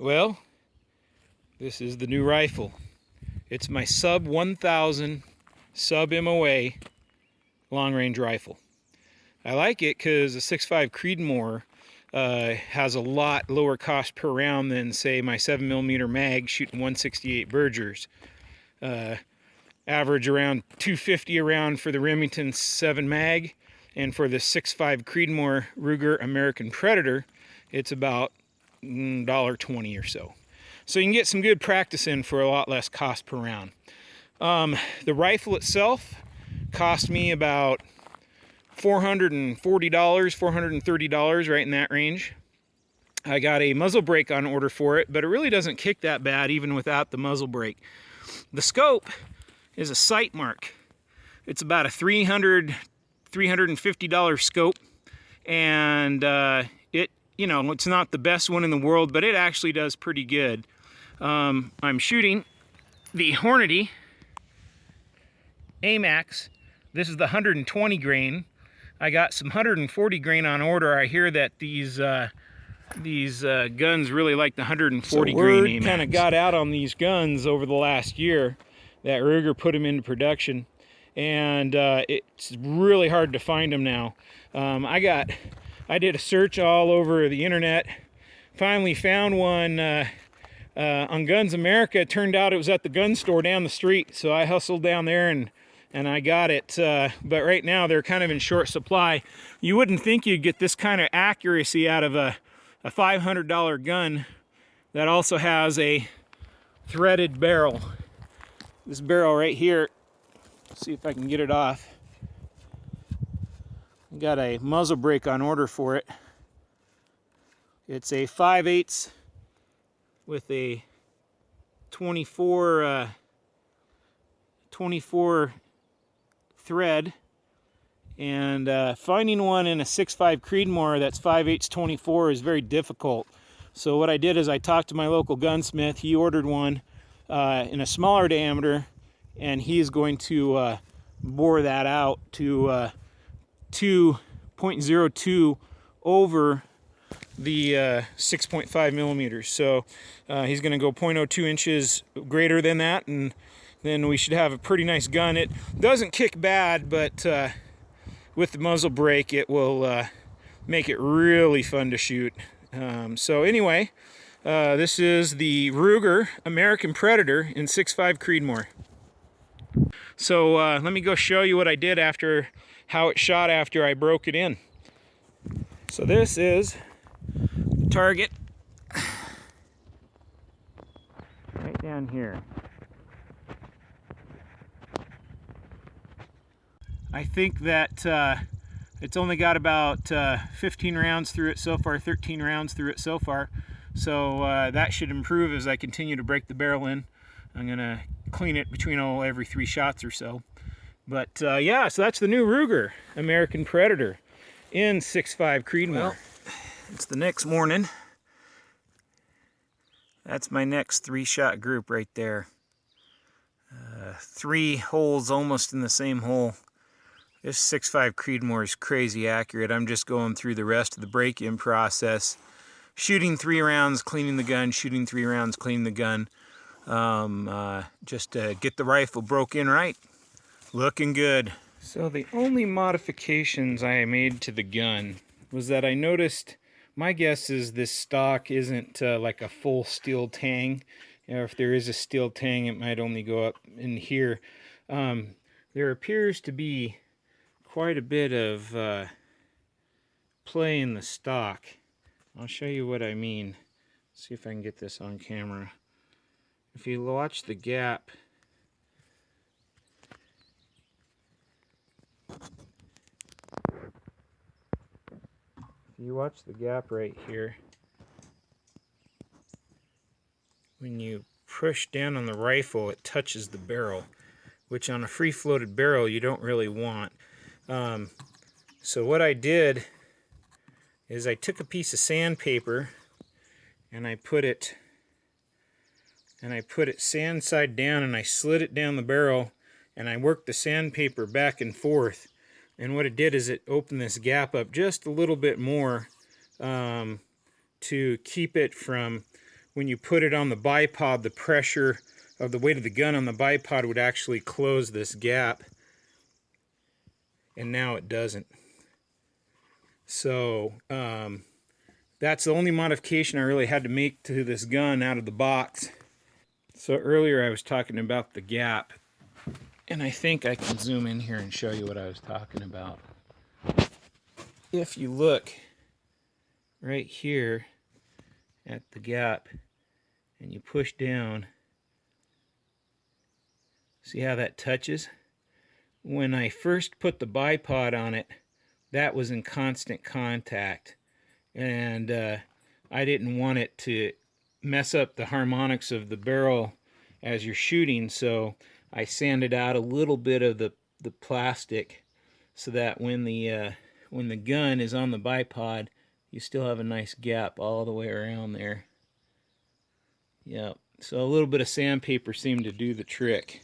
Well, this is the new rifle. It's my sub 1000 sub MOA long range rifle. I like it because the 6.5 Creedmoor has a lot lower cost per round than, say, my 7mm mag shooting 168 Bergers. Average around $250 a round for the Remington 7 mag, and for the 6.5 Creedmoor Ruger American Predator, it's about $1.20 or so. So you can get some good practice in for a lot less cost per round. The rifle itself cost me about $440, $430, right in that range. I got a muzzle brake on order for it, but it really doesn't kick that bad even without the muzzle brake. The scope is a sight mark. It's about a $350 scope, and it's not the best one in the world, but it actually does pretty good. I'm shooting the Hornady A-Max. This is the 120 grain. I got some 140 grain on order. I hear that these guns really like the 140 grain A-Max. Kind of got out on these guns over the last year that Ruger put them into production, and it's really hard to find them now. I did a search all over the internet, finally found one on Guns America. It turned out it was at the gun store down the street, so I hustled down there and I got it, but right now they're kind of in short supply. You wouldn't think you'd get this kind of accuracy out of a $500 gun that also has a threaded barrel. This barrel right here, let's see if I can get it off. Got a muzzle brake on order for it. It's a 5/8 with a 24 thread, and finding one in a 6.5 Creedmoor that's 5/8 24 is very difficult. So what I did is I talked to my local gunsmith. He ordered one in a smaller diameter, and he is going to bore that out to 2.02 over the 6.5 millimeters. So he's going to go 0.02 inches greater than that, and then we should have a pretty nice gun. It doesn't kick bad, but with the muzzle brake, it will make it really fun to shoot. So anyway, this is the Ruger American Predator in 6.5 Creedmoor. So let me go show you what I did after, how it shot after I broke it in. So this is the target right down here. I think that it's only got about 15 rounds through it so far, 13 rounds through it so far. So that should improve as I continue to break the barrel in. I'm going to clean it between every 3 shots or so. But yeah, so that's the new Ruger American Predator in 6.5 Creedmoor. Well, it's the next morning. That's my next 3-shot group right there. 3 holes almost in the same hole. This 6.5 Creedmoor is crazy accurate. I'm just going through the rest of the break-in process. Shooting 3 rounds, cleaning the gun, shooting 3 rounds, cleaning the gun. Just to get the rifle broke in right. Looking good. So the only modifications I made to the gun was that I noticed, my guess is this stock isn't like a full steel tang. Or if there is a steel tang, it might only go up in here. There appears to be quite a bit of play in the stock. I'll show you what I mean. See if I can get this on camera. If you watch the gap, right here, when you push down on the rifle, it touches the barrel, which on a free-floated barrel you don't really want. So what I did is I took a piece of sandpaper and I put it sand side down, and I slid it down the barrel, and I worked the sandpaper back and forth. And what it did is it opened this gap up just a little bit more to keep it from, when you put it on the bipod, the pressure of the weight of the gun on the bipod would actually close this gap, and now it doesn't. So that's the only modification I really had to make to this gun out of the box. So earlier I was talking about the gap, and I think I can zoom in here and show you what I was talking about. If you look right here at the gap and you push down, see how that touches? When I first put the bipod on it, that was in constant contact, and I didn't want it to mess up the harmonics of the barrel as you're shooting, so I sanded out a little bit of the plastic so that when the gun is on the bipod, you still have a nice gap all the way around there. Yeah, so a little bit of sandpaper seemed to do the trick.